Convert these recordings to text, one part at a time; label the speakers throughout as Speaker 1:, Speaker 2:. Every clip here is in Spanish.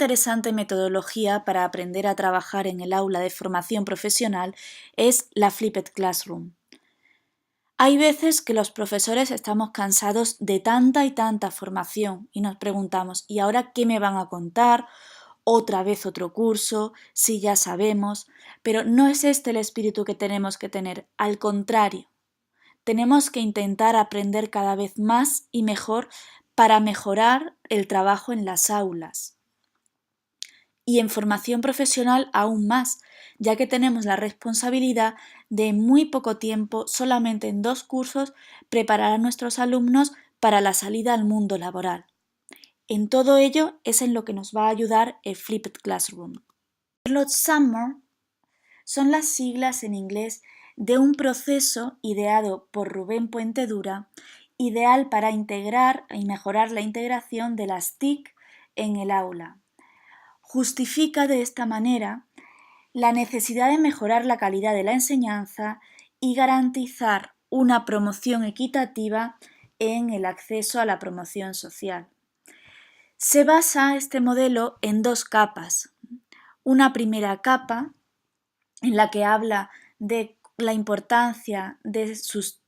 Speaker 1: interesante metodología para aprender a trabajar en el aula de formación profesional es la Flipped Classroom. Hay veces que los profesores estamos cansados de tanta y tanta formación y nos preguntamos, ¿y ahora qué me van a contar? ¿Otra vez otro curso? Si ya sabemos. Pero no es este el espíritu que tenemos que tener, al contrario. Tenemos que intentar aprender cada vez más y mejor para mejorar el trabajo en las aulas. Y en formación profesional aún más, ya que tenemos la responsabilidad de en muy poco tiempo, solamente en 2 cursos, preparar a nuestros alumnos para la salida al mundo laboral. En todo ello es en lo que nos va a ayudar el Flipped Classroom. Los Summer son las siglas en inglés de un proceso ideado por Rubén Puentedura, ideal para integrar y mejorar la integración de las TIC en el aula. Justifica de esta manera la necesidad de mejorar la calidad de la enseñanza y garantizar una promoción equitativa en el acceso a la promoción social. Se basa este modelo en 2 capas. Una primera capa en la que habla de la importancia de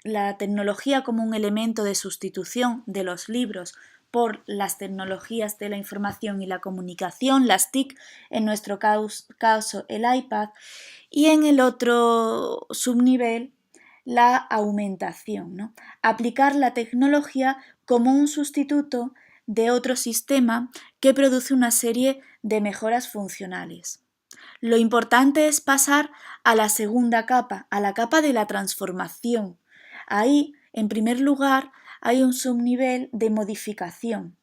Speaker 1: la tecnología como un elemento de sustitución de los libros por las tecnologías de la información y la comunicación, las TIC, en nuestro caso el iPad, y en el otro subnivel la aumentación, ¿no? Aplicar la tecnología como un sustituto de otro sistema que produce una serie de mejoras funcionales. Lo importante es pasar a la segunda capa, a la capa de la transformación. Ahí, en primer lugar, hay un subnivel de modificación,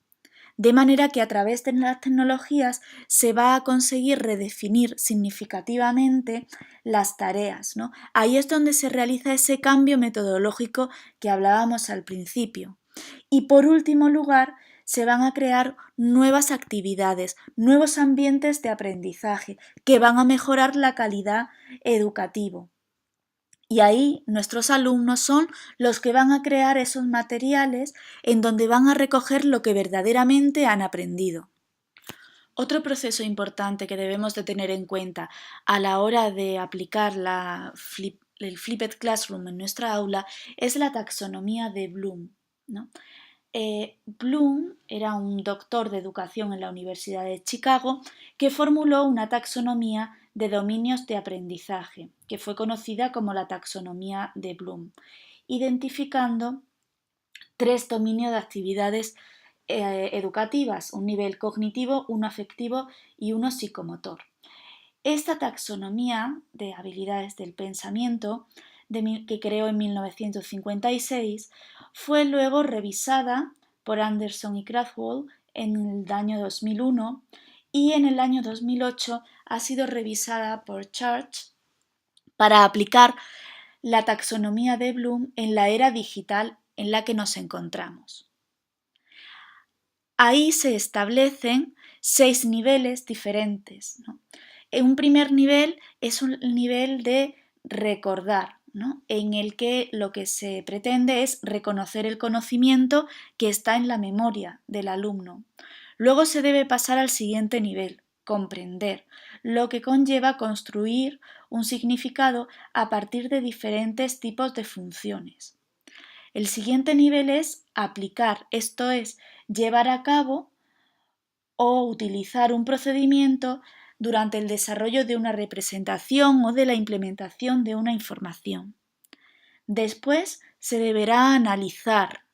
Speaker 1: de manera que a través de las tecnologías se va a conseguir redefinir significativamente las tareas, ¿no? Ahí es donde se realiza ese cambio metodológico que hablábamos al principio. Y por último lugar, se van a crear nuevas actividades, nuevos ambientes de aprendizaje que van a mejorar la calidad educativa. Y ahí nuestros alumnos son los que van a crear esos materiales en donde van a recoger lo que verdaderamente han aprendido. Otro proceso importante que debemos de tener en cuenta a la hora de aplicar el Flipped Classroom en nuestra aula es la taxonomía de Bloom, ¿no? Bloom era un doctor de educación en la Universidad de Chicago que formuló una taxonomía de dominios de aprendizaje, que fue conocida como la taxonomía de Bloom, identificando 3 dominios de actividades educativas, un nivel cognitivo, uno afectivo y uno psicomotor. Esta taxonomía de habilidades del pensamiento, que creó en 1956, fue luego revisada por Anderson y Krathwohl en el año 2001 y en el año 2008 ha sido revisada por Church para aplicar la taxonomía de Bloom en la era digital en la que nos encontramos. Ahí se establecen 6 niveles diferentes, ¿no? Un primer nivel es un nivel de recordar, ¿no? En el que lo que se pretende es reconocer el conocimiento que está en la memoria del alumno. Luego se debe pasar al siguiente nivel, comprender, lo que conlleva construir un significado a partir de diferentes tipos de funciones. El siguiente nivel es aplicar, esto es, llevar a cabo o utilizar un procedimiento durante el desarrollo de una representación o de la implementación de una información. Después se deberá analizar,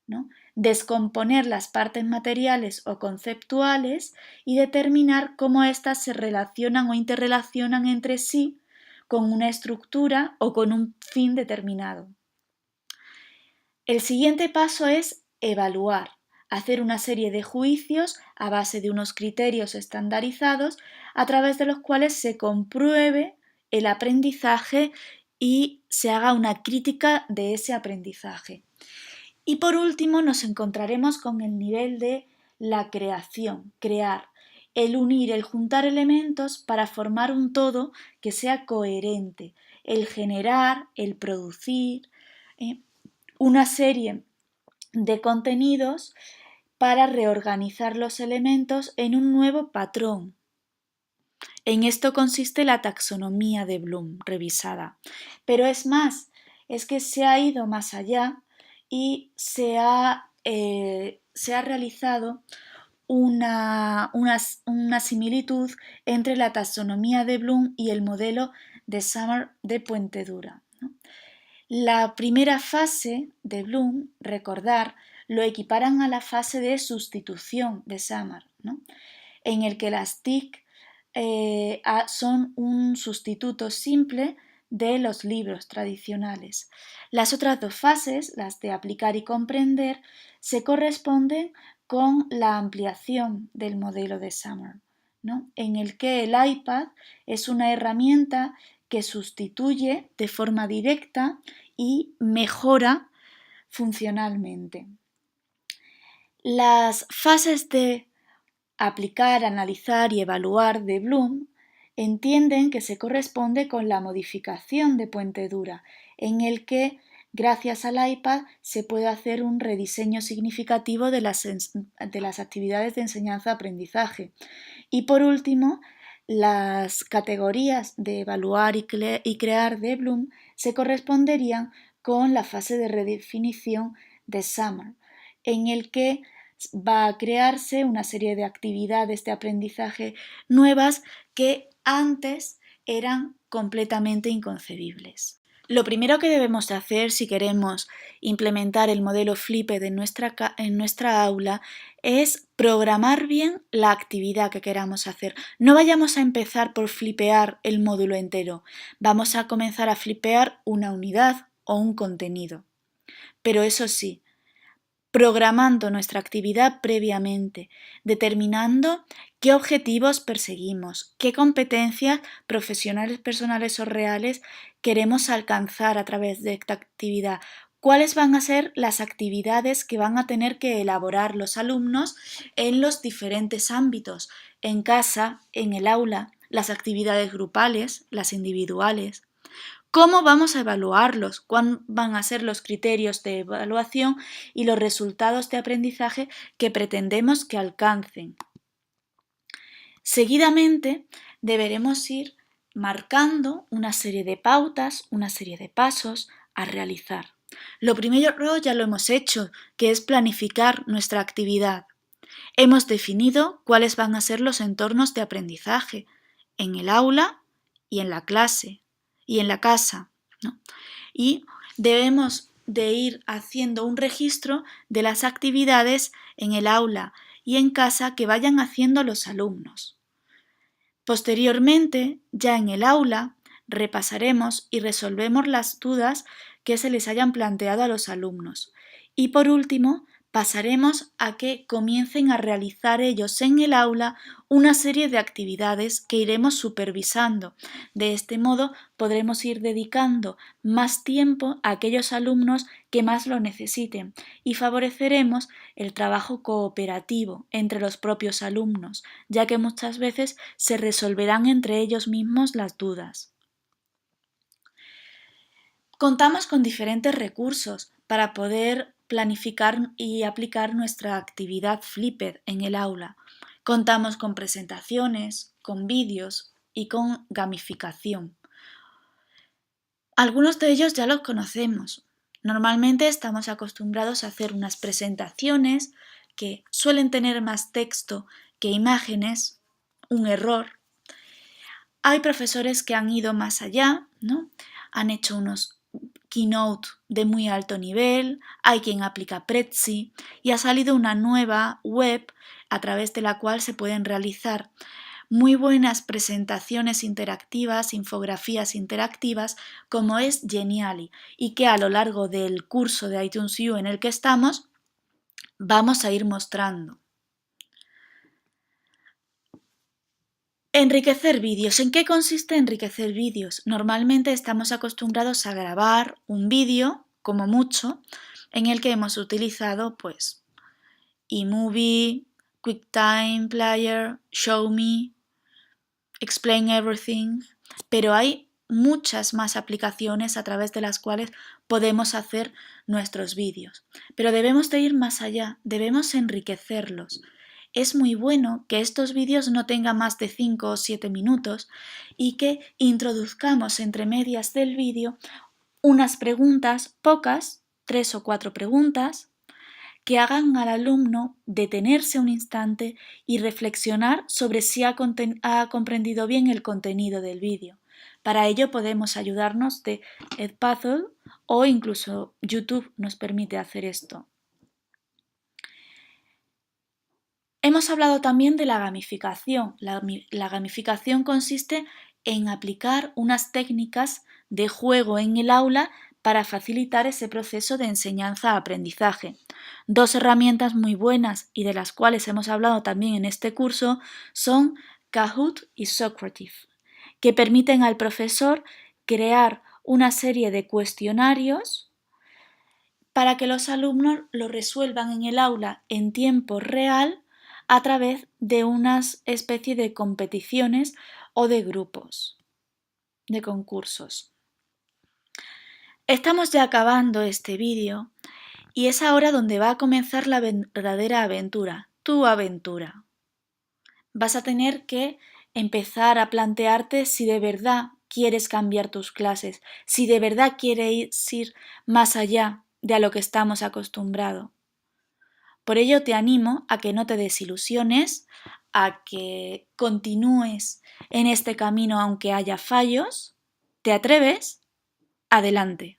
Speaker 1: ¿no? Descomponer las partes materiales o conceptuales y determinar cómo éstas se relacionan o interrelacionan entre sí con una estructura o con un fin determinado. El siguiente paso es evaluar, hacer una serie de juicios a base de unos criterios estandarizados a través de los cuales se compruebe el aprendizaje y se haga una crítica de ese aprendizaje. Y por último nos encontraremos con el nivel de la creación, crear, el unir, el juntar elementos para formar un todo que sea coherente, el generar, el producir, una serie de contenidos para reorganizar los elementos en un nuevo patrón. En esto consiste la taxonomía de Bloom revisada. Pero es más, es que se ha ido más allá y se ha realizado una similitud entre la taxonomía de Bloom y el modelo de Summer de Puente Dura, ¿no? La primera fase de Bloom, recordar, lo equiparan a la fase de sustitución de Summer, ¿no? En el que las TIC son un sustituto simple de los libros tradicionales. Las otras dos fases, las de aplicar y comprender, se corresponden con la ampliación del modelo de Summer, ¿no? En el que el iPad es una herramienta que sustituye de forma directa y mejora funcionalmente. Las fases de aplicar, analizar y evaluar de Bloom entienden que se corresponde con la modificación de Puente Dura, en el que gracias al iPad se puede hacer un rediseño significativo de las actividades de enseñanza-aprendizaje. Y por último, las categorías de evaluar y crear de Bloom se corresponderían con la fase de redefinición de Summer, en el que va a crearse una serie de actividades de aprendizaje nuevas que antes eran completamente inconcebibles. Lo primero que debemos de hacer si queremos implementar el modelo Flipped en nuestra aula es programar bien la actividad que queramos hacer. No vayamos a empezar por flipear el módulo entero, vamos a comenzar a flipear una unidad o un contenido. Pero eso sí, programando nuestra actividad previamente, determinando qué objetivos perseguimos, qué competencias profesionales, personales o reales queremos alcanzar a través de esta actividad, cuáles van a ser las actividades que van a tener que elaborar los alumnos en los diferentes ámbitos, en casa, en el aula, las actividades grupales, las individuales. ¿Cómo vamos a evaluarlos? ¿Cuáles van a ser los criterios de evaluación y los resultados de aprendizaje que pretendemos que alcancen? Seguidamente, deberemos ir marcando una serie de pautas, una serie de pasos a realizar. Lo primero ya lo hemos hecho, que es planificar nuestra actividad. Hemos definido cuáles van a ser los entornos de aprendizaje en el aula y en la clase y en la casa, ¿no? Y debemos de ir haciendo un registro de las actividades en el aula y en casa que vayan haciendo los alumnos. Posteriormente, ya en el aula, repasaremos y resolvemos las dudas que se les hayan planteado a los alumnos. Y por último, pasaremos a que comiencen a realizar ellos en el aula una serie de actividades que iremos supervisando. De este modo podremos ir dedicando más tiempo a aquellos alumnos que más lo necesiten y favoreceremos el trabajo cooperativo entre los propios alumnos, ya que muchas veces se resolverán entre ellos mismos las dudas. Contamos con diferentes recursos para poder planificar y aplicar nuestra actividad Flipped en el aula. Contamos con presentaciones, con vídeos y con gamificación. Algunos de ellos ya los conocemos. Normalmente estamos acostumbrados a hacer unas presentaciones que suelen tener más texto que imágenes, un error. Hay profesores que han ido más allá, ¿no? Han hecho unos Keynote de muy alto nivel, hay quien aplica Prezi y ha salido una nueva web a través de la cual se pueden realizar muy buenas presentaciones interactivas, infografías interactivas, como es Geniali, y que a lo largo del curso de iTunes U en el que estamos vamos a ir mostrando. Enriquecer vídeos. ¿En qué consiste enriquecer vídeos? Normalmente estamos acostumbrados a grabar un vídeo, como mucho, en el que hemos utilizado pues eMovie, QuickTime Player, ShowMe, Explain Everything, pero hay muchas más aplicaciones a través de las cuales podemos hacer nuestros vídeos, pero debemos de ir más allá, debemos enriquecerlos. Es muy bueno que estos vídeos no tengan más de 5 o 7 minutos y que introduzcamos entre medias del vídeo unas preguntas, pocas, 3 o 4 preguntas, que hagan al alumno detenerse un instante y reflexionar sobre si ha comprendido bien el contenido del vídeo. Para ello podemos ayudarnos de Edpuzzle o incluso YouTube nos permite hacer esto. Hemos hablado también de la gamificación. La gamificación consiste en aplicar unas técnicas de juego en el aula para facilitar ese proceso de enseñanza-aprendizaje. Dos herramientas muy buenas y de las cuales hemos hablado también en este curso son Kahoot y Socrative, que permiten al profesor crear una serie de cuestionarios para que los alumnos lo resuelvan en el aula en tiempo real a través de una especie de competiciones o de grupos, de concursos. Estamos ya acabando este vídeo y es ahora donde va a comenzar la verdadera aventura, tu aventura. Vas a tener que empezar a plantearte si de verdad quieres cambiar tus clases, si de verdad quieres ir más allá de a lo que estamos acostumbrados. Por ello te animo a que no te desilusiones, a que continúes en este camino aunque haya fallos. ¿Te atreves? Adelante.